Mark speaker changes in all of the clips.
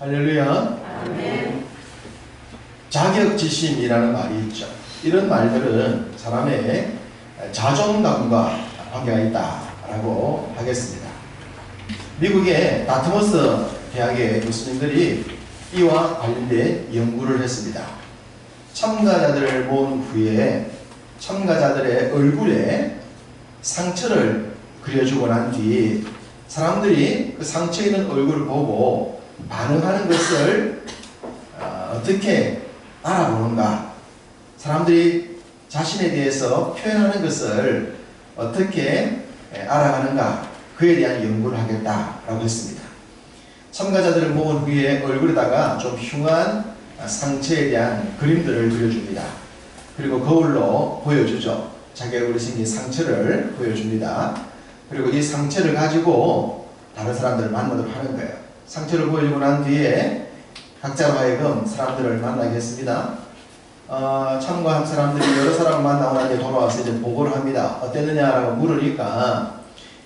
Speaker 1: 할렐루야.
Speaker 2: 아멘.
Speaker 1: 자격지심이라는 말이 있죠. 이런 말들은 사람의 자존감과 관계가 있다라고 하겠습니다. 미국의 다트머스 대학의 교수님들이 이와 관련된 연구를 했습니다. 참가자들을 모은 후에 참가자들의 얼굴에 상처를 그려주고 난 뒤 사람들이 그 상처 있는 얼굴을 보고 반응하는 것을 어떻게 알아보는가, 사람들이 자신에 대해서 표현하는 것을 어떻게 알아가는가, 그에 대한 연구를 하겠다라고 했습니다. 참가자들을 모은 후에 얼굴에다가 좀 흉한 상처에 대한 그림들을 그려줍니다. 그리고 거울로 보여주죠. 자기 얼굴에 생긴 상처를 보여줍니다. 그리고 이 상처를 가지고 다른 사람들을 만나도록 하는 거예요. 상처를 보여주고 난 뒤에 각자로 하여금 사람들을 만나게 했습니다. 참가한 사람들이 여러 사람을 만나고 난 뒤에 돌아와서 이제 보고를 합니다. 어땠느냐라고 물으니까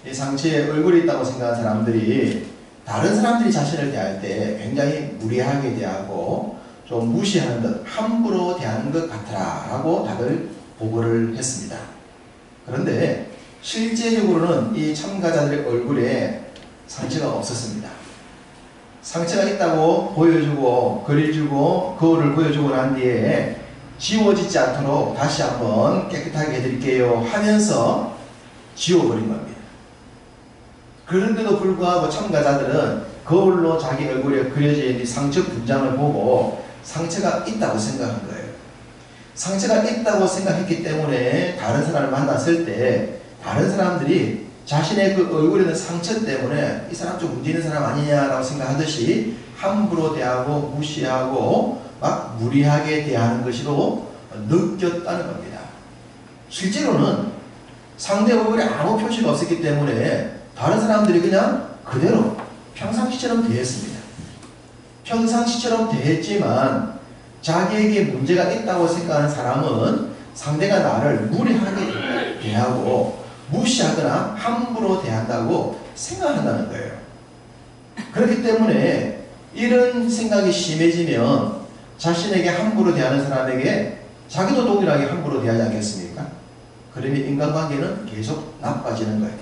Speaker 1: 이 상처에 얼굴이 있다고 생각한 사람들이 다른 사람들이 자신을 대할 때 굉장히 무례하게 대하고 좀 무시하는 듯 함부로 대하는 것 같더라 라고 다들 보고를 했습니다. 그런데 실제적으로는 이 참가자들의 얼굴에 상처가 없었습니다. 상처가 있다고 보여주고 그려주고 거울을 보여주고 난 뒤에 지워지지 않도록 다시 한번 깨끗하게 해드릴게요 하면서 지워버린 겁니다. 그런데도 불구하고 참가자들은 거울로 자기 얼굴에 그려진 이 상처 분장을 보고 상처가 있다고 생각한 거예요. 상처가 있다고 생각했기 때문에 다른 사람을 만났을 때 다른 사람들이 자신의 그 얼굴에 있는 상처 때문에 이 사람 좀 문제 있는 사람 아니냐라고 생각하듯이 함부로 대하고 무시하고 막 무리하게 대하는 것으로 느꼈다는 겁니다. 실제로는 상대 얼굴에 아무 표시가 없었기 때문에 다른 사람들이 그냥 그대로 평상시처럼 대했습니다. 평상시처럼 대했지만 자기에게 문제가 있다고 생각하는 사람은 상대가 나를 무례하게 대하고 무시하거나 함부로 대한다고 생각한다는 거예요. 그렇기 때문에 이런 생각이 심해지면 자신에게 함부로 대하는 사람에게 자기도 동일하게 함부로 대하지 않겠습니까? 그러면 인간관계는 계속 나빠지는 거예요.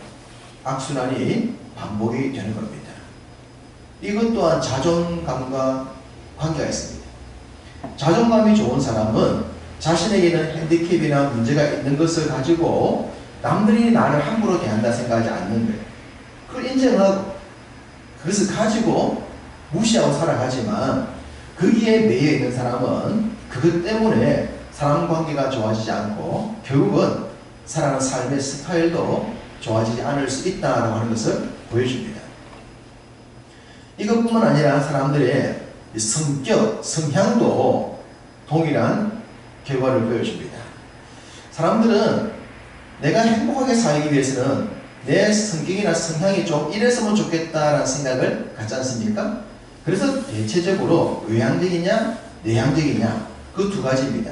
Speaker 1: 악순환이 반복이 되는 겁니다. 이것 또한 자존감과 관계가 있습니다. 자존감이 좋은 사람은 자신에게는 핸디캡이나 문제가 있는 것을 가지고 남들이 나를 함부로 대한다 생각하지 않는 거예요. 그걸 인정하고 그것을 가지고 무시하고 살아가지만 거기에 매여 있는 사람은 그것 때문에 사람 관계가 좋아지지 않고 결국은 살아가는 삶의 스타일도 좋아지지 않을 수 있다라고 하는 것을 보여줍니다. 이것뿐만 아니라 사람들의 성격, 성향도 동일한 결과를 보여줍니다. 사람들은 내가 행복하게 살기 위해서는 내 성격이나 성향이 좀 이랬으면 좋겠다라는 생각을 갖지 않습니까? 그래서 대체적으로 외향적이냐 내향적이냐 그 두 가지입니다.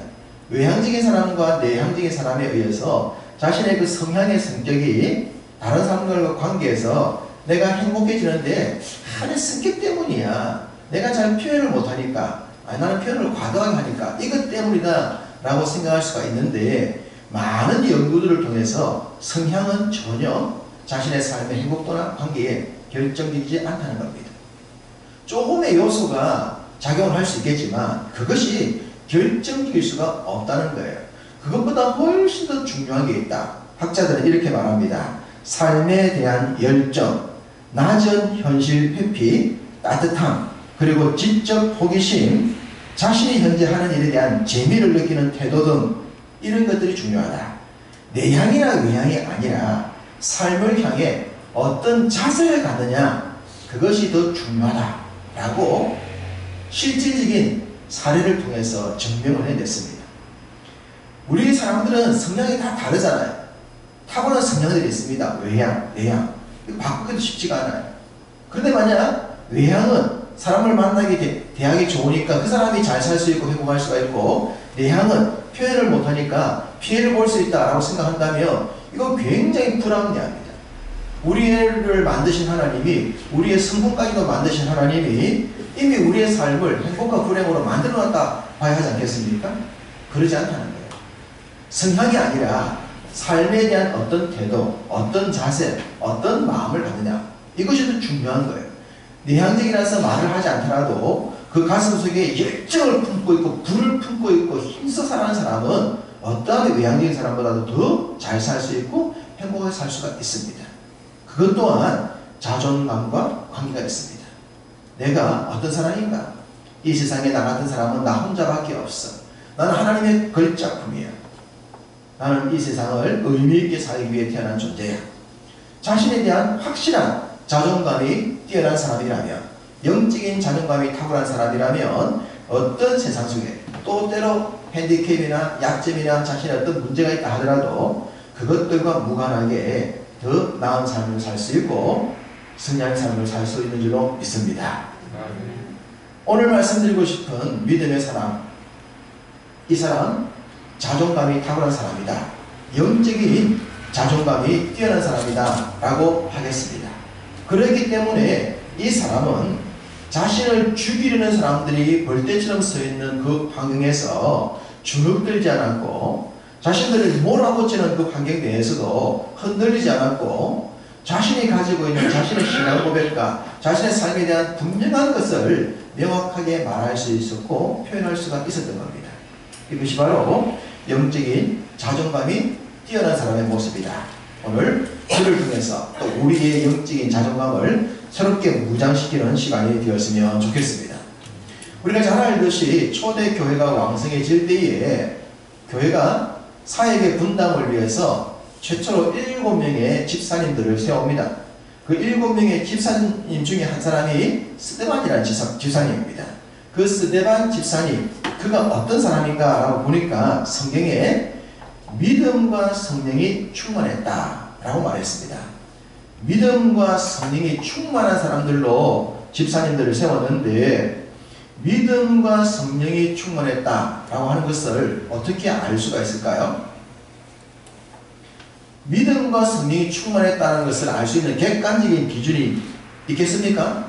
Speaker 1: 외향적인 사람과 내향적인 사람에 의해서 자신의 그 성향의 성격이 다른 사람들과 관계에서 내가 행복해지는데 내 성격 때문이야, 내가 잘 표현을 못하니까, 나는 표현을 과도하게 하니까 이것 때문이다 라고 생각할 수가 있는데, 많은 연구들을 통해서 성향은 전혀 자신의 삶의 행복도나 관계에 결정되지 않다는 겁니다. 조금의 요소가 작용을 할 수 있겠지만 그것이 결정적일 수가 없다는 거예요. 그것보다 훨씬 더 중요한 게 있다. 학자들은 이렇게 말합니다. 삶에 대한 열정, 낮은 현실 회피, 따뜻함, 그리고 지적 호기심, 자신이 현재 하는 일에 대한 재미를 느끼는 태도 등 이런 것들이 중요하다. 내향이나 외향이 아니라 삶을 향해 어떤 자세를 갖느냐, 그것이 더 중요하다라고 실질적인 사례를 통해서 증명을 해냈습니다. 우리 사람들은 성향이 다 다르잖아요. 타고난 성향들이 있습니다. 외향, 내향. 이거 바꾸기도 쉽지가 않아요. 그런데 만약 외향은 사람을 만나게 대하기 좋으니까 그 사람이 잘 살 수 있고 행복할 수가 있고, 내향은 표현을 못하니까 피해를 볼 수 있다라고 생각한다면 이거 굉장히 불합리합니다. 우리를 만드신 하나님이, 우리의 성분까지도 만드신 하나님이 이미 우리의 삶을 행복과 불행으로 만들어놨다 봐야 하지 않겠습니까? 그러지 않다는 거예요. 성향이 아니라 삶에 대한 어떤 태도, 어떤 자세, 어떤 마음을 갖느냐, 이것이 더 중요한 거예요. 내향적이라서 말을 하지 않더라도 그 가슴 속에 열정을 품고 있고 불을 품고 있고 힘써 살아가는 사람은 어떠한 외향적인 사람보다도 더 잘 살 수 있고 행복하게 살 수가 있습니다. 그것 또한 자존감과 관계가 있습니다. 내가 어떤 사람인가? 이 세상에 나 같은 사람은 나 혼자밖에 없어. 나는 하나님의 걸작품이야. 나는 이 세상을 의미있게 살기 위해 태어난 존재야. 자신에 대한 확실한 자존감이 뛰어난 사람이라면, 영적인 자존감이 탁월한 사람이라면 어떤 세상 속에 또 때로 핸디캡이나 약점이나 자신의 어떤 문제가 있다 하더라도 그것들과 무관하게 더 나은 삶을 살 수 있고 승리한 삶을 살 수 있는 줄로 믿습니다. 오늘 말씀드리고 싶은 믿음의 사람, 이 사람 자존감이 탁월한 사람이다. 영적인 자존감이 뛰어난 사람이다 라고 하겠습니다. 그렇기 때문에 이 사람은 자신을 죽이려는 사람들이 벌떼처럼 서 있는 그 환경에서 주눅들지 않았고, 자신들을 몰아붙이는 그 환경 내에서도 흔들리지 않았고, 자신이 가지고 있는 자신의 신앙 고백과 자신의 삶에 대한 분명한 것을 명확하게 말할 수 있었고 표현할 수가 있었던 겁니다. 이것이 바로 영적인 자존감이 뛰어난 사람의 모습이다. 오늘 그를 통해서 또 우리의 영적인 자존감을 새롭게 무장시키는 시간이 되었으면 좋겠습니다. 우리가 잘 알듯이 초대 교회가 왕성해질 때에 교회가 사역의 분담을 위해서 최초로 7명의 집사님들을 세웁니다. 그 7명의 집사님 중에 한 사람이 스데반이라는 집사님입니다. 그 스데반 집사님, 그가 어떤 사람인가 라고 보니까 성경에 믿음과 성령이 충만했다 라고 말했습니다. 믿음과 성령이 충만한 사람들로 집사님들을 세웠는데, 믿음과 성령이 충만했다 라고 하는 것을 어떻게 알 수가 있을까요? 믿음과 성령이 충만했다는 것을 알 수 있는 객관적인 기준이 있겠습니까?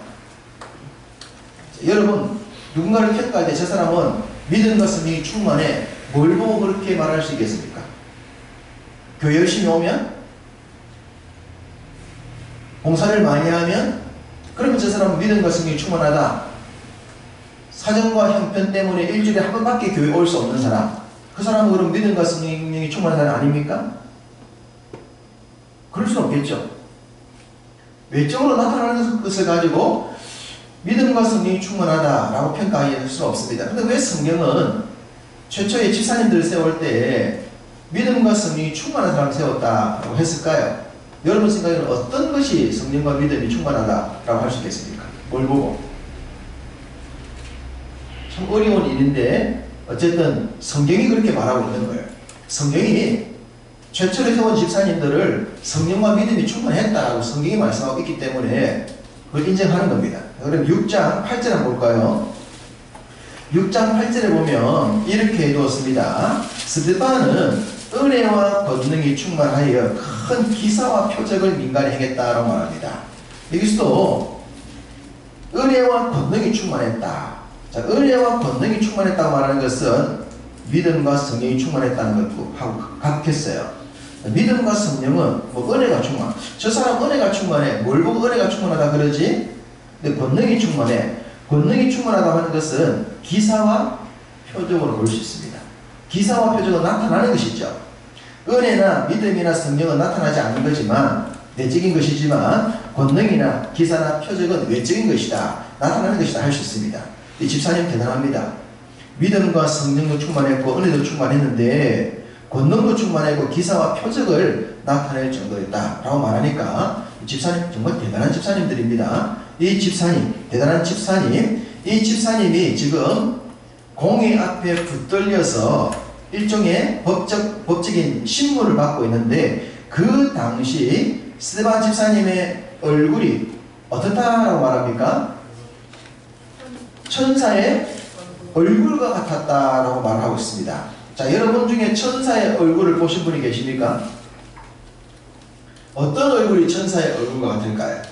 Speaker 1: 여러분, 누군가를 평가할 때 저 사람은 믿음과 성령이 충만해, 뭘 보고 그렇게 말할 수 있겠습니까? 교회 열심히 오면? 봉사를 많이 하면? 그러면 저 사람은 믿음과 성령이 충만하다. 사정과 형편 때문에 일주일에 한 번밖에 교회 올 수 없는 사람, 그 사람은 그럼 믿음과 성령이 충만한 사람 아닙니까? 그럴 수는 없겠죠. 외적으로 나타나는 것을 가지고 믿음과 성령이 충만하다라고 평가할 수는 없습니다. 그런데 왜 성경은 최초의 집사님들을 세울 때 믿음과 성령이 충만한 사람을 세웠다고 했을까요? 여러분 생각에는 어떤 것이 성령과 믿음이 충만하다라고 할 수 있겠습니까? 뭘 보고? 참 어려운 일인데 어쨌든 성경이 그렇게 말하고 있는 거예요. 성경이 최초로 세운 집사님들을 성령과 믿음이 충만했다라고 성경이 말씀하고 있기 때문에 그걸 인정하는 겁니다. 그럼 6장 8절 한번 볼까요? 6장 8절에 보면 이렇게 해두었습니다. 스데반은 은혜와 권능이 충만하여 큰 기사와 표적을 민간히 행했다라고 말합니다. 여기서도 은혜와 권능이 충만했다. 자, 은혜와 권능이 충만했다고 말하는 것은 믿음과 성령이 충만했다는 것하고 같겠어요. 믿음과 성령은 뭐 은혜가 충만. 저 사람 은혜가 충만해. 뭘 보고 은혜가 충만하다 그러지? 근데 권능이 충만해. 권능이 충만하다고 하는 것은 기사와 표적으로 볼 수 있습니다. 기사와 표적은 나타나는 것이죠. 은혜나 믿음이나 성령은 나타나지 않는 거지만, 내적인 것이지만, 권능이나 기사나 표적은 외적인 것이다, 나타나는 것이다 할 수 있습니다. 이 집사님 대단합니다. 믿음과 성령도 충만했고 은혜도 충만했는데 권능도 충만했고 기사와 표적을 나타낼 정도였다 라고 말하니까 집사님 정말 대단한 집사님들입니다. 이 집사님, 대단한 집사님, 이 집사님이 지금 공의 앞에 붙들려서 일종의 법적인 신문을 받고 있는데, 그 당시 스데반 집사님의 얼굴이 어떻다라고 말합니까? 천사의 얼굴과 같았다라고 말하고 있습니다. 자, 여러분 중에 천사의 얼굴을 보신 분이 계십니까? 어떤 얼굴이 천사의 얼굴과 같을까요?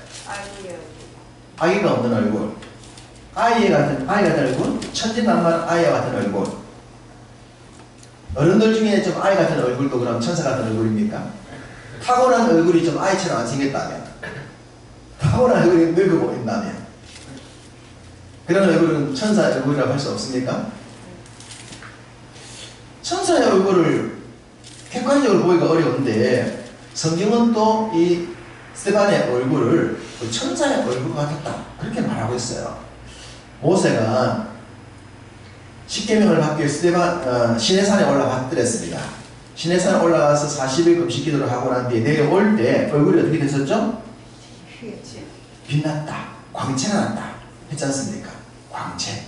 Speaker 1: 아기가 없는 얼굴. 아이 같은 얼굴, 천진난만 아이 같은 얼굴. 어른들 중에 좀 아이 같은 얼굴도 그럼 천사 같은 얼굴입니까? 타고난 얼굴이 좀 아이처럼 안 생겼다면, 타고난 얼굴이 늙어 보인다면, 그런 얼굴은 천사 얼굴이라고 할 수 없습니까? 천사의 얼굴을 객관적으로 보기가 어려운데, 성경은 또 이 스데반의 얼굴을 천사의 얼굴 같았다, 그렇게 말하고 있어요. 모세가 십계명을 받기 위해 시내산에 올라갔더랬습니다. 시내산에 올라가서 40일 금식 기도를 하고 난 뒤에 내려올 때 얼굴이 어떻게 됐었죠? 빛났다, 광채가 났다 했지 않습니까? 광채.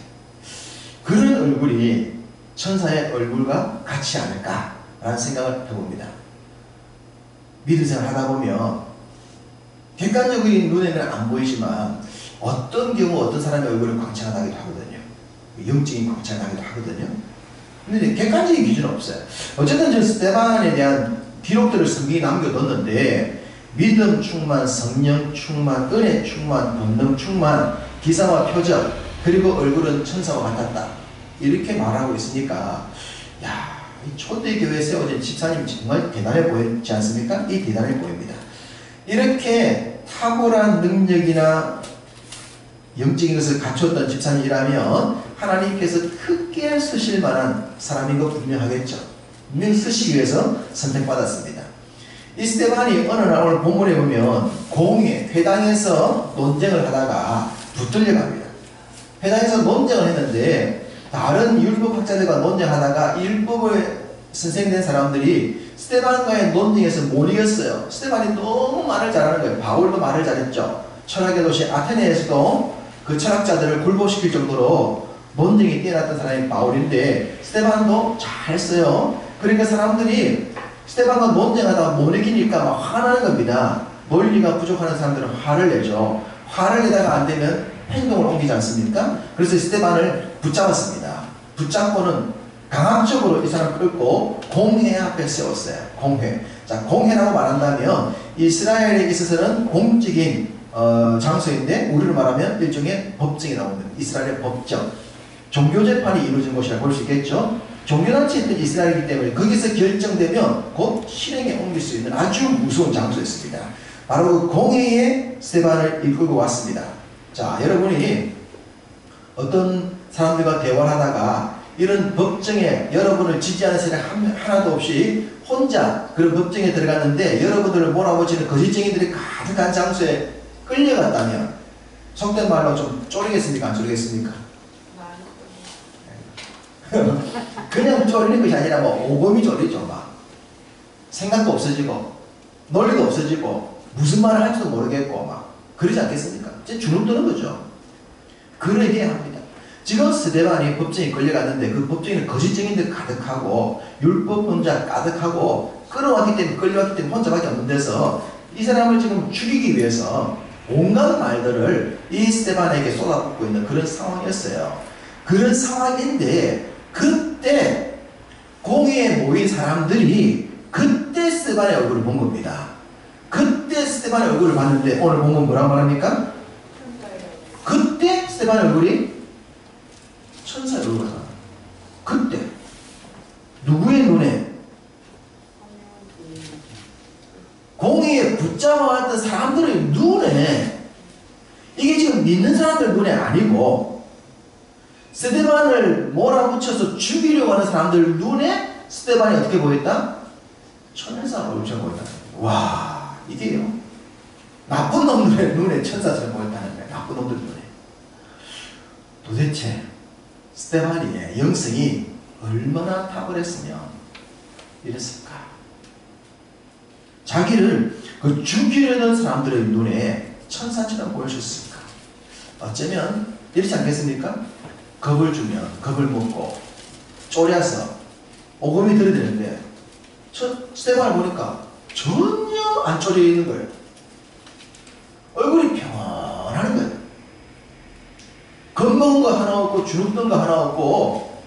Speaker 1: 그런 얼굴이 천사의 얼굴과 같지 않을까라는 생각을 해봅니다. 믿음 생활 하다 보면 객관적인 눈에는 안 보이지만 어떤 경우 어떤 사람의 얼굴은 광채가 나기도 하거든요. 영적인 광채가 나기도 하거든요. 근데 객관적인 기준은 없어요. 어쨌든 저 스데반에 대한 기록들을 성경이 남겨뒀는데, 믿음 충만, 성령 충만, 은혜 충만, 권능 충만, 기사와 표적, 그리고 얼굴은 천사와 같았다, 이렇게 말하고 있으니까, 야, 이 초대교회에 세워진 집사님 정말 대단해 보이지 않습니까? 이 대단해 보입니다. 이렇게 탁월한 능력이나 영적인 것을 갖췄던 집사님이라면 하나님께서 크게 쓰실 만한 사람인 것 분명하겠죠. 분명히 쓰시기 위해서 선택받았습니다. 이 스데반이 어느 날 오늘 본문에 보면 공회, 회당에서 논쟁을 하다가 붙들려 갑니다. 회당에서 논쟁을 했는데 다른 율법학자들과 논쟁하다가 율법을 선생된 사람들이 스데반과의 논쟁에서 못 이겼어요. 스데반이 너무 말을 잘하는 거예요. 바울도 말을 잘했죠. 철학의 도시 아테네에서도 그 철학자들을 굴복시킬 정도로 논쟁이 뛰어났던 사람이 바울인데, 스데반도 잘했어요. 그러니까 사람들이 스데반과 논쟁하다가 못 이기니까 막 화나는 겁니다. 논리가 부족하는 사람들은 화를 내죠. 화를 내다가 안 되면 행동을 옮기지 않습니까? 그래서 스데반을 붙잡았습니다. 붙잡고는 강압적으로 이 사람을 끌고 공회 앞에 세웠어요. 공회. 자, 공회라고 말한다면 이스라엘에 있어서는 공적인 장소인데, 우리로 말하면 일종의 법정이라고 합니다. 이스라엘의 법정. 종교재판이 이루어진 곳이라고 볼 수 있겠죠. 종교단체였던 이스라엘이기 때문에 거기서 결정되면 곧 실행에 옮길 수 있는 아주 무서운 장소였습니다. 바로 그 공회에 스데반을 이끌고 왔습니다. 자, 여러분이 어떤 사람들과 대화를 하다가 이런 법정에 여러분을 지지하는 세력 하나도 없이 혼자 그런 법정에 들어갔는데 여러분들을 몰아붙이는 거짓쟁이들이 가득한 장소에 끌려갔다면 속된 말로 좀 쫄리겠습니까? 안 쫄리겠습니까? 그냥 쫄리는 것이 아니라 뭐 오금이 쫄리죠. 막 생각도 없어지고 논리도 없어지고 무슨 말을 할지도 모르겠고 막 그러지 않겠습니까? 이제 주눅드는 거죠. 그러게 합니다. 지금 스데반이 법정에 끌려갔는데 그 법정에는 거짓증인들 가득하고 율법론자 가득하고 끌어왔기 때문에, 끌려왔기 때문에 혼자밖에 없는 데서 이 사람을 지금 죽이기 위해서 온갖 말들을 이 스데반에게 쏟아붓고 있는 그런 상황이었어요. 그런 상황인데 그때 공회에 모인 사람들이 그때 스데반의 얼굴을 본 겁니다. 그때 스데반의 얼굴을 봤는데 오늘 본문 뭐라고 말합니까? 그때 스데반의 얼굴이 천사의 얼굴을 봤다. 그때 누구의 눈에? 공회에 붙잡아왔던 사람들의 눈에, 이게 지금 믿는 사람들 눈에 아니고 스데반을 몰아붙여서 죽이려고 하는 사람들 눈에 스데반이 어떻게 보였다? 천사 얼굴처럼 보였다. 와, 이게요, 나쁜 놈들의 눈에 천사처럼 보였다는 거예요. 나쁜 놈들 눈에. 도대체 스데반의 영성이 얼마나 탁월했으면 이랬을까? 자기를 그 죽이려는 사람들의 눈에 천사처럼 보여줬을까? 어쩌면 이렇지 않겠습니까? 겁을 주면 겁을 먹고 쪼려서 오금이 들어대는데 스데반을 보니까 전혀 안 쪼려 있는 거예요. 얼굴이 평안한 거예요. 겁먹은 거 하나 없고 주눅든 거 하나 없고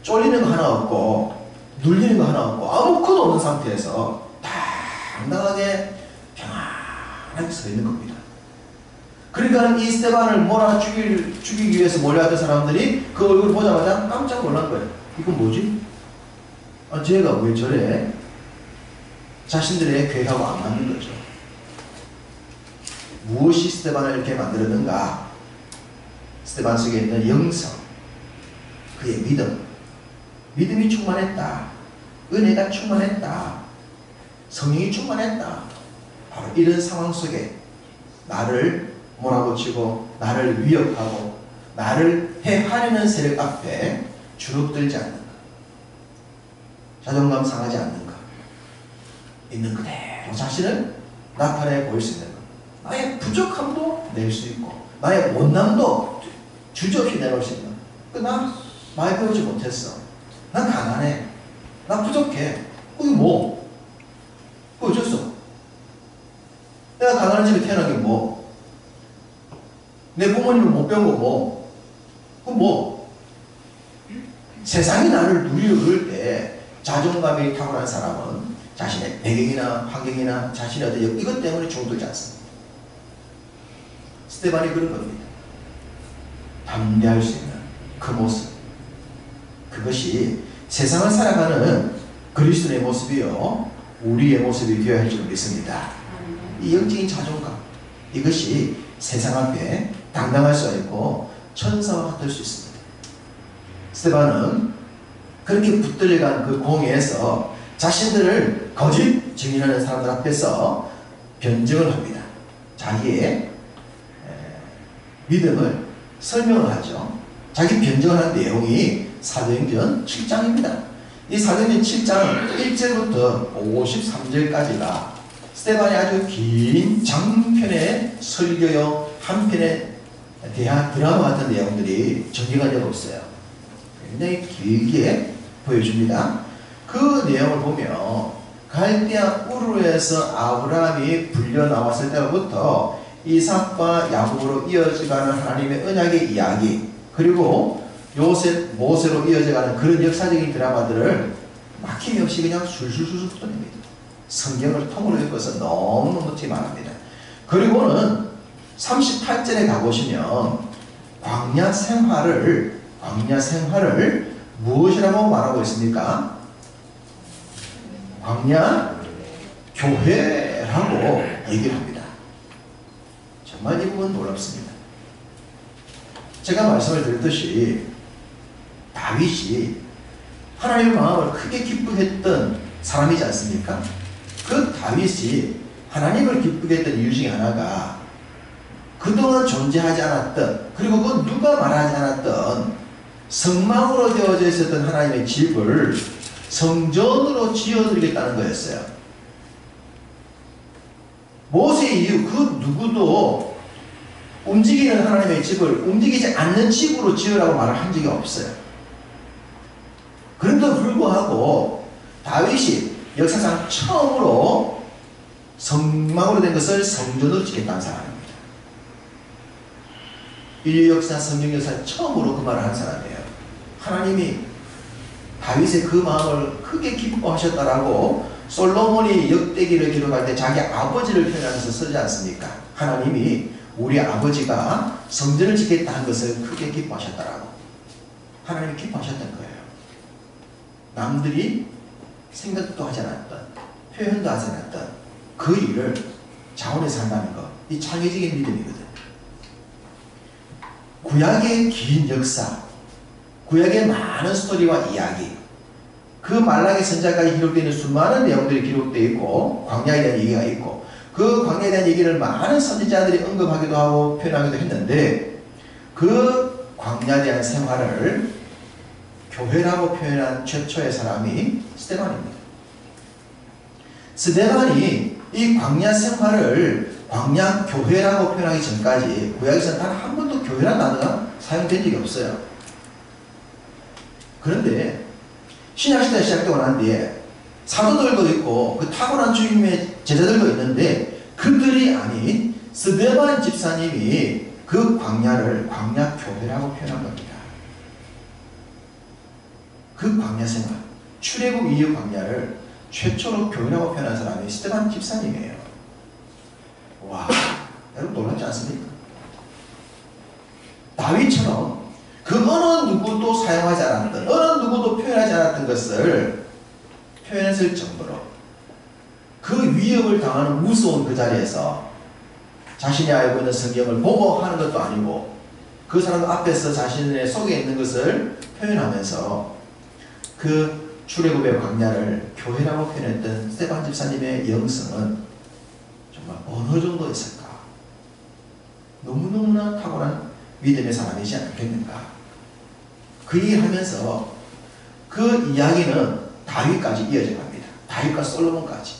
Speaker 1: 쫄리는 거 하나 없고 눌리는 거 하나 없고 아무것도 없는 상태에서 당당하게 평안하게 서 있는 겁니다. 그러니까 이 스데반을 죽이기 위해서 몰려왔던 사람들이 그 얼굴을 보자마자 깜짝 놀란 거예요. 이건 뭐지? 쟤가 왜 저래? 자신들의 괴하고 안 맞는 거죠. 무엇이 스데반을 이렇게 만들었는가? 스데반 속에 있는 영성, 그의 믿음이 충만했다. 은혜가 충만했다. 성령이 충만했다. 바로 이런 상황 속에 나를 몰아붙이고 나를 위협하고 나를 해하려는 세력 앞에 주눅들지 않는가, 자존감 상하지 않는가, 있는 그대로 자신을 나타내 보일 수 있는 것, 나의 부족함도 낼 수 있고 나의 못남도 주저없이 내놓을 수 있는 것. 나 많이 배우지 못했어, 난 가난해, 나 부족해, 그게 뭐? 그거 어쩔 내가 가난한 집에 태어난 게 뭐? 내 부모님을 못 배운 거 뭐? 그건 뭐? 세상이 나를 누리를 때 자존감이 탁월한 사람은 자신의 배경이나 환경이나 자신의 어떤 이것 때문에 중독되지 않습니다. 스데반이 그런 겁니다. 담대할 수 있는 그 모습, 그것이 세상을 살아가는 그리스도의 모습이요, 우리의 모습이 되어야 할 줄 믿습니다. 이 영적인 자존감, 이것이 세상 앞에 당당할 수 있고 천사와 같을 수 있습니다. 스데반은 그렇게 붙들려간 그 공회에서 자신들을 거짓 증인하는 사람들 앞에서 변증을 합니다. 자기의 믿음을 설명을 하죠. 자기 변증을 하는 내용이 사도행전 7장입니다. 이 사도행전 7장 1절부터 53절까지가 스데반이 아주 긴 장편의 설교요, 한편의 대화 드라마 같은 내용들이 전개가 되고 있어요. 굉장히 길게 보여줍니다. 그 내용을 보면 갈대아 우르에서 아브라함이 불려 나왔을 때부터 이삭과 야곱으로 이어져가는 하나님의 언약의 이야기, 그리고 요셉, 모세로 이어져가는 그런 역사적인 드라마들을 막힘없이 그냥 술술술 흩어냅니다. 성경을 통으로 읽어서 너무너무 티만합니다. 그리고는 38절에 가보시면 광야 생활을 무엇이라고 말하고 있습니까? 광야 교회라고 얘기를 합니다. 정말 이 부분 놀랍습니다. 제가 말씀을 드렸듯이 다윗이 하나님의 마음을 크게 기쁘게 했던 사람이지 않습니까? 그 다윗이 하나님을 기쁘게 했던 이유 중에 하나가 그동안 존재하지 않았던, 그리고 그 누가 말하지 않았던 성막으로 되어져 있었던 하나님의 집을 성전으로 지어드리겠다는 거였어요. 모세 이후 그 누구도 움직이는 하나님의 집을 움직이지 않는 집으로 지으라고 말을 한 적이 없어요. 그런데도 불구하고 다윗이 역사상 처음으로 성막으로 된 것을 성전으로 짓겠다는 사람입니다. 인류 역사, 성경 역사 처음으로 그 말을 한 사람이에요. 하나님이 다윗의 그 마음을 크게 기뻐하셨다라고 솔로몬이 역대기를 기록할 때 자기 아버지를 표현하면서 쓰지 않습니까? 하나님이 우리 아버지가 성전을 짓겠다 한 것을 크게 기뻐하셨다라고. 하나님이 기뻐하셨던 거예요. 남들이 생각도 하지 않았던, 표현도 하지 않았던 그 일을 자원해서 한다는 것, 이 창의적인 믿음이거든. 구약의 긴 역사, 구약의 많은 스토리와 이야기, 그 말라기 선지자까지 기록되어 있는 수많은 내용들이 기록되어 있고 광야에 대한 얘기가 있고, 그 광야에 대한 얘기를 많은 선지자들이 언급하기도 하고 표현하기도 했는데, 그 광야에 대한 생활을 교회라고 표현한 최초의 사람이 스데반입니다. 스데반이 이 광야 생활을 광야 교회라고 표현하기 전까지 구약에서는 단 한 번도 교회라는 단어가 사용된 적이 없어요. 그런데 신약시대가 시작되고 난 뒤에 사도들도 있고 그 탁월한 주님의 제자들도 있는데, 그들이 아닌 스데반 집사님이 그 광야를 광야 교회라고 표현한 겁니다. 그 광야 생활, 출애굽 이후 광야를 최초로 교회라고 표현한 사람이 스데반 집사님이에요. 와, 여러분 놀랍지 않습니까? 다윗처럼 그 어느 누구도 사용하지 않았던, 어느 누구도 표현하지 않았던 것을 표현했을 정도로 그 위협을 당하는 무서운 그 자리에서 자신이 알고 있는 성경을 보고 하는 것도 아니고 그 사람 앞에서 자신의 속에 있는 것을 표현하면서 그 출애굽의 광야를 교회라고 표현했던 스데반 집사님의 영성은 정말 어느 정도였을까? 너무너무나 탁월한 믿음의 사람이지 않겠는가? 그 얘기를 하면서 그 이야기는 다윗까지 이어져 갑니다. 다윗과 솔로몬까지.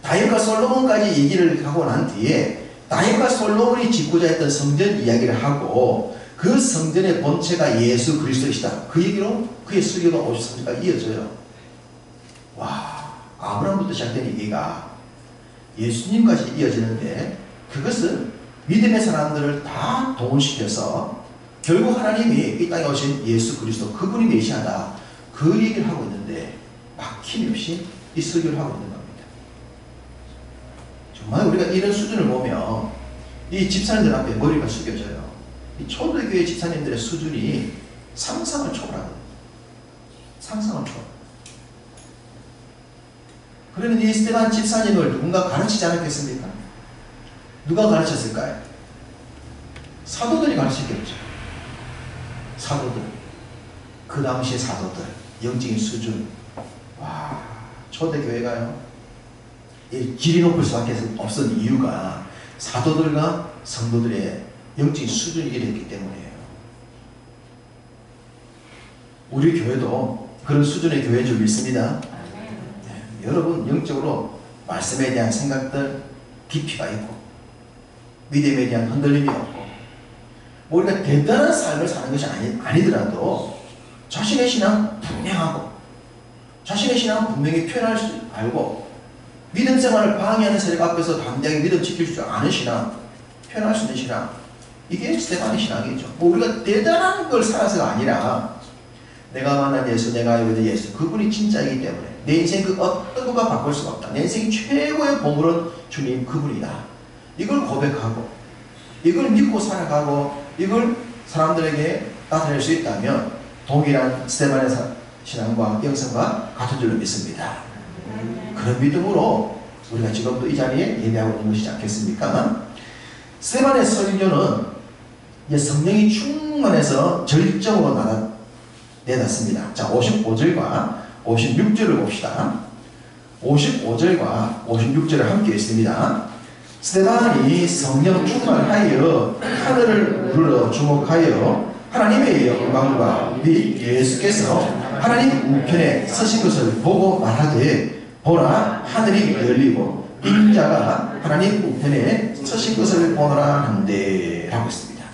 Speaker 1: 다윗과 솔로몬까지 얘기를 하고 난 뒤에 다윗과 솔로몬이 짓고자 했던 성전 이야기를 하고 그 성전의 본체가 예수 그리스도이시다. 그 얘기로 그의 설교가 53절까지 이어져요. 와, 아브라함부터 시작된 얘기가 예수님까지 이어지는데 그것은 믿음의 사람들을 다 동원시켜서 결국 하나님이 이 땅에 오신 예수 그리스도 그분이 메시아다. 그 얘기를 하고 있는데 막힘없이 이 설교를 하고 있는 겁니다. 정말 우리가 이런 수준을 보면 이 집사님들 앞에 머리가 숙여져요. 이 초대교회 집사님들의 수준이 상상을 초월하거든요. 상상을 초월. 그러면 이 스데반 집사님을 누군가 가르치지 않았겠습니까? 누가 가르쳤을까요? 사도들이 가르치겠죠. 사도들. 그 당시의 사도들. 영적인 수준. 와, 초대교회가요. 길이 높을 수밖에 없었던 이유가 사도들과 성도들의 영적인 수준이 이랬기 때문이에요. 우리 교회도 그런 수준의 교회인 줄 믿습니다. 네, 여러분 영적으로 말씀에 대한 생각들 깊이가 있고 믿음에 대한 흔들림이 없고 우리가 대단한 삶을 사는 것이 아니더라도 자신의 신앙 분명하고 자신의 신앙 분명히 표현할 수 알고 믿음 생활을 방해하는 세력 앞에서 담대하게 믿음 지킬 줄 아는 신앙, 표현할 수 있는 신앙, 이게 스데반의 신앙이죠. 뭐 우리가 대단한 걸 살아서가 아니라 내가 만난 예수, 내가 알고 있는 예수, 그분이 진짜이기 때문에 내 인생 그 어떤 것과 바꿀 수가 없다. 내 인생 최고의 보물은 주님 그분이다. 이걸 고백하고 이걸 믿고 살아가고 이걸 사람들에게 나타낼 수 있다면 동일한 스데반의 신앙과 영성과 같은 줄로 믿습니다. 그런 믿음으로 우리가 지금도 이 자리에 예배하고 있는 것이지 않겠습니까? 스데반의 설교는 성령이 충만해서 절정으로 내놨습니다. 자, 55절과 56절을 봅시다. 55절과 56절을 함께 읽습니다. 스데반이 성령 충만하여 하늘을 우러러 주목하여 하나님의 영광과 및 예수께서 하나님 우편에 서신 것을 보고 말하되 보라 하늘이 열리고 인자가 하나님 우편에 서신 것을 보노라 한데 라고 했습니다.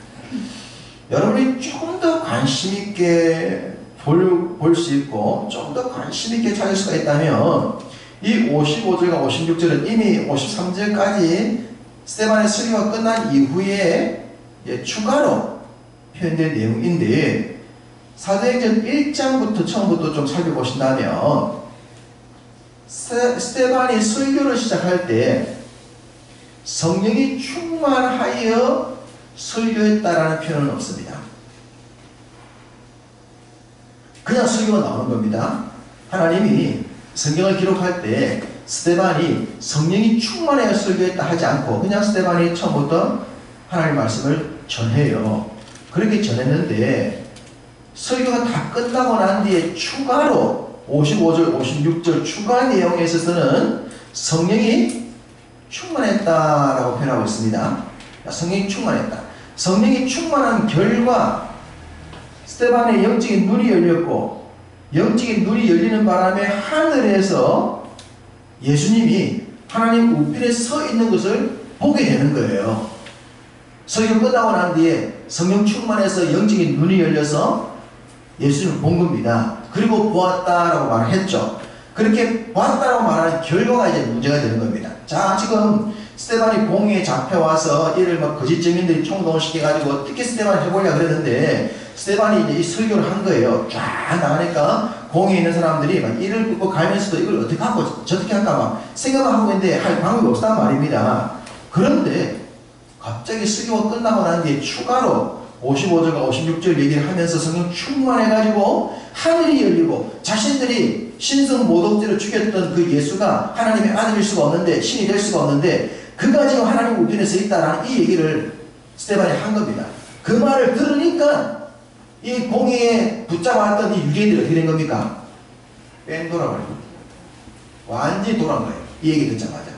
Speaker 1: 여러분이 조금 더 관심 있게 볼 수 있고 좀 더 관심 있게 찾을 수가 있다면 이 55절과 56절은 이미 53절까지 스데반의 설교가 끝난 이후에 추가로 표현된 내용인데 사도행전 1장부터 처음부터 좀 살펴보신다면 스데반이 설교를 시작할 때 성령이 충만하여 설교했다라는 표현은 없습니다. 그냥 설교가 나오는 겁니다. 하나님이 성경을 기록할 때 스데반이 성령이 충만하여 설교했다 하지 않고 그냥 스데반이 처음부터 하나님 말씀을 전해요. 그렇게 전했는데 설교가 다 끝나고 난 뒤에 추가로 55절, 56절 추가 내용에 있어서는 성령이 충만했다라고 표현하고 있습니다. 성령이 충만했다. 성령이 충만한 결과 스데반의 영적인 눈이 열렸고 영적인 눈이 열리는 바람에 하늘에서 예수님이 하나님 우편에 서 있는 것을 보게 되는 거예요. 설교 끝나고 난 뒤에 성령 충만해서 영적인 눈이 열려서 예수님을 본 겁니다. 그리고 보았다라고 말을 했죠. 그렇게 보았다라고 말하는 결과가 이제 문제가 되는 겁니다. 자, 지금 스데반이 공회에 잡혀와서 이를 막 거짓 증인들이 총동원시켜가지고 어떻게 스데반을 해보려 그랬는데 스데반이 이제 이 설교를 한 거예요. 쫙 나가니까 공회에 있는 사람들이 막 이를 끄고 가면서도 이걸 어떻게 하고 저렇게 할까 막 생각을 하고 있는데 할 방법이 없단 말입니다. 그런데 갑자기 설교가 끝나고 난 뒤에 추가로 55절과 56절 얘기를 하면서 성령 충만해가지고 하늘이 열리고 자신들이 신성 모독죄로 죽였던 그 예수가 하나님의 아들일 수가 없는데, 신이 될 수가 없는데 그가 지금 하나님 우편에 서 있다라는 이 얘기를 스데반이 한 겁니다. 그 말을 들으니까 이 공의에 붙잡아왔던 이 유대인들이 어떻게 된 겁니까? 뺑 돌아버리고 완전히 돌아온 거예요. 이 얘기 듣자마자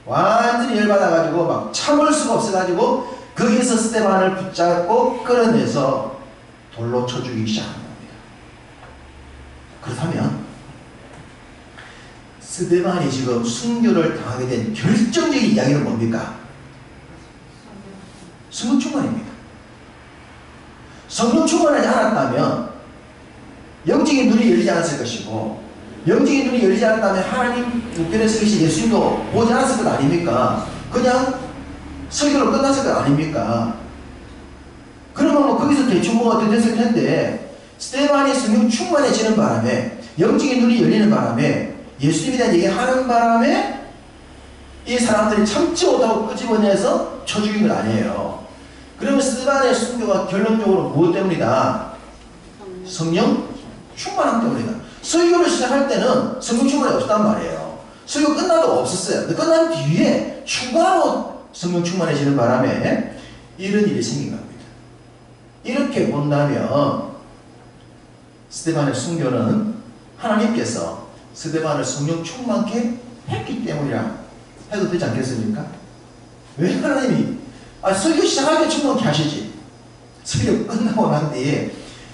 Speaker 1: 완전히 열받아가지고 막 참을 수가 없어가지고 거기서 스데반을 붙잡고 끌어내서 돌로 쳐 죽이기 시작한 겁니다. 그렇다면 스데반이 지금 순교를 당하게 된 결정적인 이야기는 뭡니까? 성령 충만입니다. 성령 충만하지 않았다면 영적인 눈이 열리지 않았을 것이고, 영적인 눈이 열리지 않았다면 하나님 우편에 서 계신 예수님도 보지 않았을 것 아닙니까? 그냥 설교로 끝났을 것 아닙니까? 그러면 뭐 거기서 대충 뭐가 됐을 텐데, 스데반이 성령 충만해지는 바람에, 영적인 눈이 열리는 바람에, 예수님에 대한 얘기를 하는 바람에 이 사람들이 참지 못하고 끄집어내서 쳐 죽인 건 아니에요. 그러면 스데반의 순교가 결론적으로 무엇 때문이다? 성령 충만함 때문이다. 설교를 시작할 때는 성령 충만이 없었단 말이에요. 설교 끝나도 없었어요. 근데 끝난 뒤에 추가로 성령 충만해지는 바람에 이런 일이 생긴 겁니다. 이렇게 본다면 스데반의 순교는 하나님께서 스데반을 성령 충만케 했기 때문이라 해도 되지 않겠습니까? 왜 하나님이 설교 시작할 때 충만케 하시지, 설교 끝나고 난 뒤에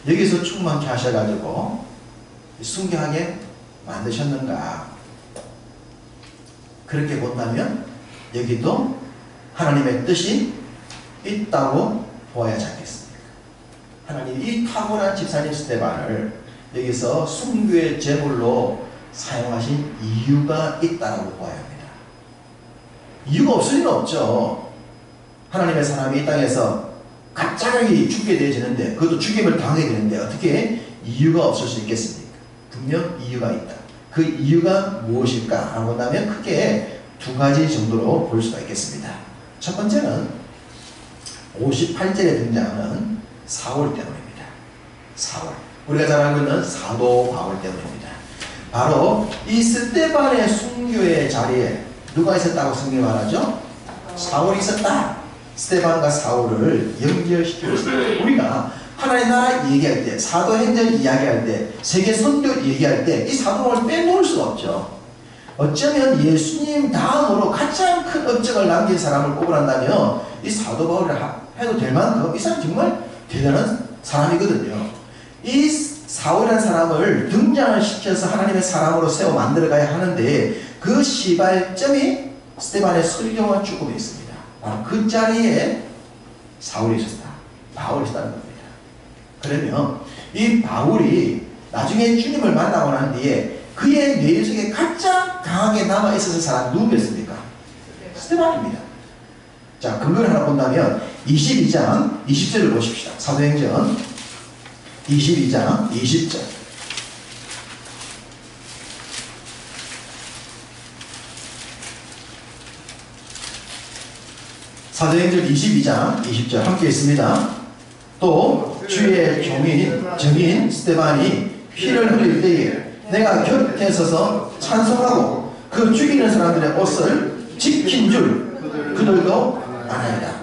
Speaker 1: 여기서 충만케 하셔가지고 순교하게 만드셨는가? 그렇게 본다면 여기도 하나님의 뜻이 있다고 보아야 하지 않겠습니까? 하나님이 이 탁월한 집사님 스데반을 여기서 순교의 제물로 사용하신 이유가 있다고 보아야 합니다. 이유가 없을 리는 없죠. 하나님의 사람이 이 땅에서 갑자기 죽게 되어지는데, 그것도 죽임을 당하게 되는데 어떻게 이유가 없을 수 있겠습니까? 분명 이유가 있다. 그 이유가 무엇일까 하고 나면 크게 두 가지 정도로 볼 수가 있겠습니다. 첫 번째는 58절에 등장하는 사울 때문입니다. 사울. 우리가 잘 알고 있는 사도 바울 때문입니다. 바로 이 스데반의 순교의 자리에 누가 있었다고 성경이 말하죠? 사울이 있었다. 스데반과 사울을 연결시키고 있습니다. 우리가 하나님 나라 얘기할 때, 사도행전 이야기할 때, 세계 선교 얘기할 때 이 사도 바울을 빼놓을 수가 없죠. 어쩌면 예수님 다음으로 가장 큰 업적을 남긴 사람을 꼽으란다면 이 사도 바울을 해도 될 만큼 이 사람 정말 대단한 사람이거든요. 이 사울이라는 사람을 등장을 시켜서 하나님의 사람으로 세워 만들어가야 하는데 그 시발점이 스데반의 설교와 죽음에 있습니다. 그 자리에 사울이 있었다. 바울이 있었다는 겁니다. 그러면 이 바울이 나중에 주님을 만나고 난 뒤에 그의 뇌 속에 가장 강하게 남아있었을 사람이 누구였습니까? 스데반입니다. 자, 근거를 하나 본다면 22장 20절을 보십시다. 사도행전 22장 20절. 사도행전 22장 20절 함께 있습니다. 또 주의 정인 스데반이 피를 흘릴 때에 내가 곁에 서서 찬송하고 그 죽이는 사람들의 옷을 지킨 줄 그들도 아나이다.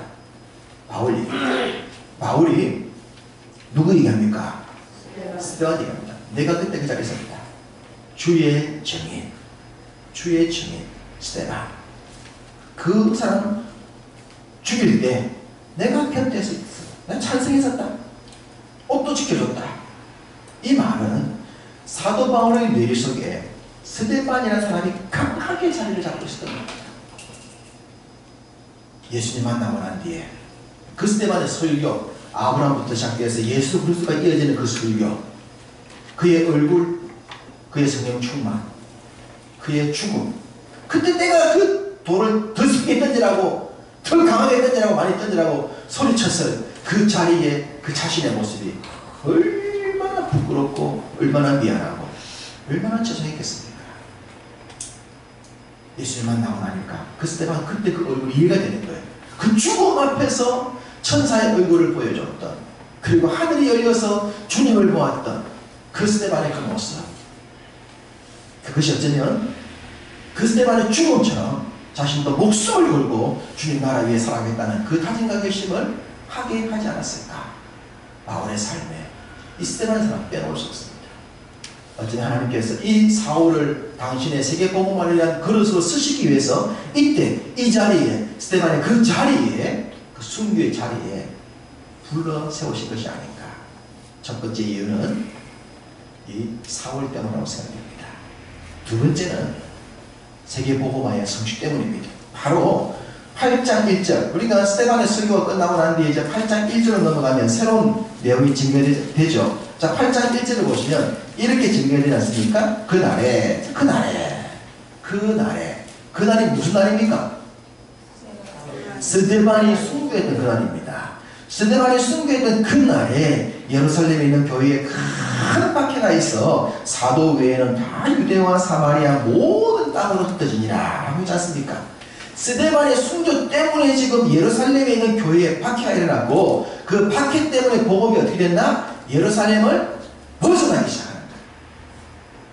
Speaker 1: 바울이 누구 얘기합니까? 스데반 얘기합니다. 내가 그때 그 자리에 있었다. 주의 정인 스데반. 그 사람 죽일 때 내가 곁에서 있었어. 난 찬성했었다. 옷도 지켜줬다. 이 말은 사도 바울의 뇌 속에 스데반이라는 사람이 강하게 자리를 잡고 있었던 겁니다. 예수님 만나고 난 뒤에 그 스데반의 설교, 아브라함부터 시작해서 예수 그리스도가 이어지는 그 설교, 그의 얼굴, 그의 성령 충만, 그의 죽음, 그때 내가 그 돌을 더 세게 던지라고, 더 강하게 던지라고, 많이 던지라고 소리쳤어요. 그 자리에 그 자신의 모습이 얼마나 부끄럽고 얼마나 미안하고 얼마나 죄송했겠습니까? 예수님 만나고 나니까 그 스데반 그때 그 얼굴이 이해가 되는 거예요. 그 죽음 앞에서 천사의 얼굴을 보여줬던, 그리고 하늘이 열려서 주님을 보았던 그 스데반의 그 모습, 그것이 어쩌면 그 스데반의 죽음처럼 자신도 목숨을 걸고 주님 나라 위에 살아가겠다는 그 다짐과 결심을 하게 하지 않았을까. 바울의 삶에 이 스데반의 사람 빼놓을 수 없습니다. 어쩌면 하나님께서 이 사울을 당신의 세계복음화를 위한 그릇으로 쓰시기 위해서 이때 이 자리에, 스데반의 그 자리에, 그 순교의 자리에 불러 세우신 것이 아닌가. 첫 번째 이유는 이 사울 때문이라고 생각됩니다. 두 번째는 세계복음화의 성취 때문입니다. 바로 8장 1절, 우리가 스데반의 설교가 끝나고 난 뒤에 이제 8장 1절로 넘어가면 새로운 내용이 증거되죠. 자, 8장 1절을 보시면 이렇게 증거되지 않습니까? 그날이 무슨 날입니까? 스데반이 순교했던 그날입니다. 스데반이 순교했던 그날에 예루살렘에 있는 교회에 큰 박해가 있어 사도 외에는 다 유대와 사마리아 모든 땅으로 흩어지니라 하고 있지 않습니까? 스데반의 순교 때문에 지금 예루살렘에 있는 교회에 박해가 일어났고, 그 박해 때문에 복음이 어떻게 됐나? 예루살렘을 벗어나기 시작합니다.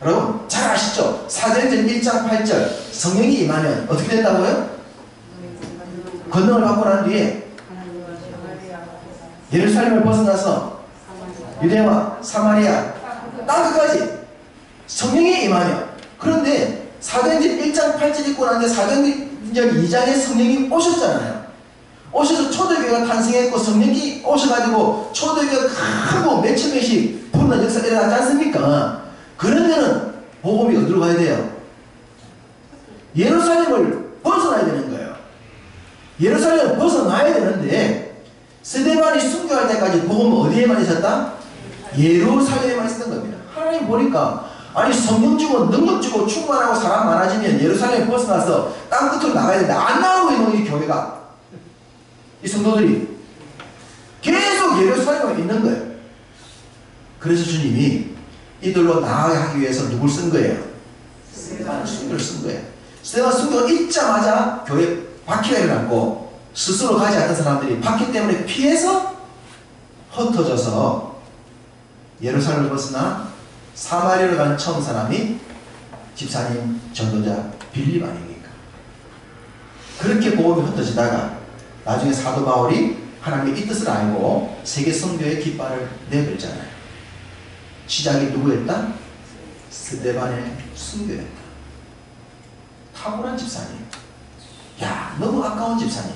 Speaker 1: 여러분 잘 아시죠? 사도행전 1장 8절 성령이 임하면 어떻게 된다고요? 권능을 받고 난 뒤에 예루살렘을 벗어나서 유대와 사마리아 땅끝까지 성령이 임하면. 그런데 사도행전 1장 8절 읽고 난 뒤에 사도행전 2장에 성령이 오셨잖아요. 오셔서 초대교회가 탄생했고 성령이 오셔가지고 초대교회가 크고 몇천 명씩 부르는 역사가 일어나지 않습니까? 그러면은 복음이 어디로 가야 돼요? 예루살렘을 벗어나야 되는 거예요. 예루살렘을 벗어나야 되는데 스데반이 순교할 때까지 복음은 어디에만 있었다? 예루살렘에만 있었던 겁니다. 하나님 보니까 아니 성령 주고 능력 주고 충만하고 사람 많아지면 예루살렘 벗어나서 땅끝으로 나가야 되는데 안 나오고 있는 이 교회가, 이 성도들이 계속 예루살렘에 있는 거예요. 그래서 주님이 이들로 나아가게 하기 위해서 누굴 쓴 거예요? 스데반 순교를 쓴 거예요. 스데반 순교가 있자마자 교회 박해가 일어났고 스스로 가지 않던 사람들이 박해 때문에 피해서 흩어져서 예루살렘을 벗어나 사마리아로 간 처음 사람이 집사님, 전도자 빌립 아닙니까? 그렇게 복음이 흩어지다가 나중에 사도 바울이 하나님의 이 뜻을 알고 세계 선교의 깃발을 내걸잖아요. 시작이 누구였다? 스데반의 순교였다. 탁월한 집사님. 야, 너무 아까운 집사님.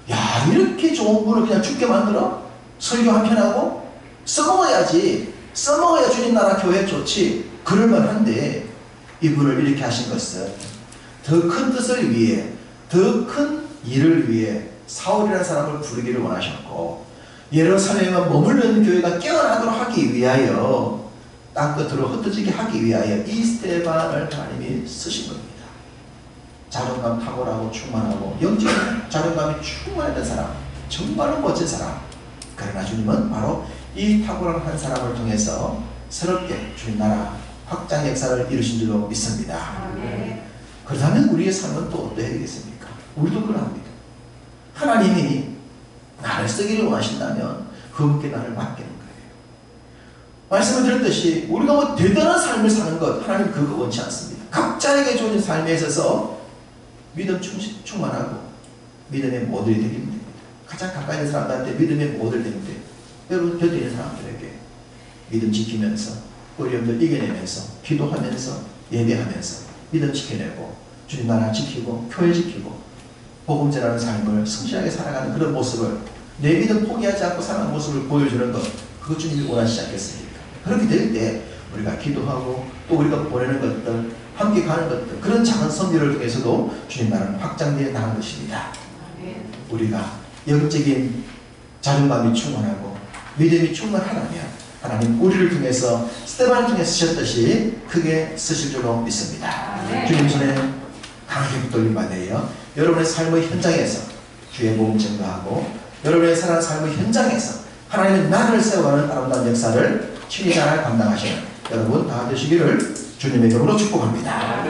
Speaker 1: 야, 이렇게 좋은 분을 그냥 죽게 만들어? 설교 한편 하고? 써먹어야지. 써먹어야 주님 나라 교회 좋지. 그럴만한데 이분을 이렇게 하신 것은 더 큰 뜻을 위해, 더 큰 일을 위해 사울이라는 사람을 부르기를 원하셨고, 예루살렘에 머물는 교회가 깨어나도록 하기 위하여, 땅끝으로 흩어지게 하기 위하여 이 스데반을 하나님이 쓰신 겁니다. 자존감 탁월하고 충만하고 영적인 자존감이 충만했던 사람, 정말로 멋진 사람. 그러나 주님은 바로 이 탁월한 한 사람을 통해서 새롭게 주님 나라 확장 역사를 이루신 줄로 믿습니다. 그렇다면 우리의 삶은 또 어떠해야 되겠습니까? 우리도 그러합니다. 하나님이 나를 쓰기를 원하신다면 그분께 나를 맡기는 거예요. 말씀을 드렸듯이 우리가 뭐 대단한 삶을 사는 것, 하나님 그거 원치 않습니다. 각자에게 주어진 삶에 있어서 믿음 충만하고 믿음의 모델이 되기는 됩니다. 가장 가까이 있는 사람들한테 믿음의 모델이 되는데, 여러분 곁에 있는 사람들에게 믿음 지키면서 어려움들 이겨내면서 기도하면서 예배하면서 믿음 지켜내고 주님 나라 지키고 교회 지키고 복음 전하는 삶을 성실하게 살아가는 그런 모습을, 내 믿음 포기하지 않고 사는 모습을 보여주는 것, 그것 주님이 원하시지 않겠습니까? 그렇게 될 때 우리가 기도하고 또 우리가 보내는 것들, 함께 가는 것들, 그런 작은 선교를 통해서도 주님 나라는 확장되어 나가는 것입니다. 우리가 영적인 자존감이 충만하고 믿음이 충만하다면 하나님 우리를 통해서 스데반을 통해 쓰셨듯이 크게 쓰실 줄로 믿습니다. 주님 손에 강하게 붙들림 받으려 여러분의 삶의 현장에서 주의 복음 증거하고 여러분의 살아가는 삶의 현장에서 하나님의 나라를 세워가는 아름다운 역사를 친히 잘 감당하시는 여러분 다 되시기를 주님의 이름으로 축복합니다.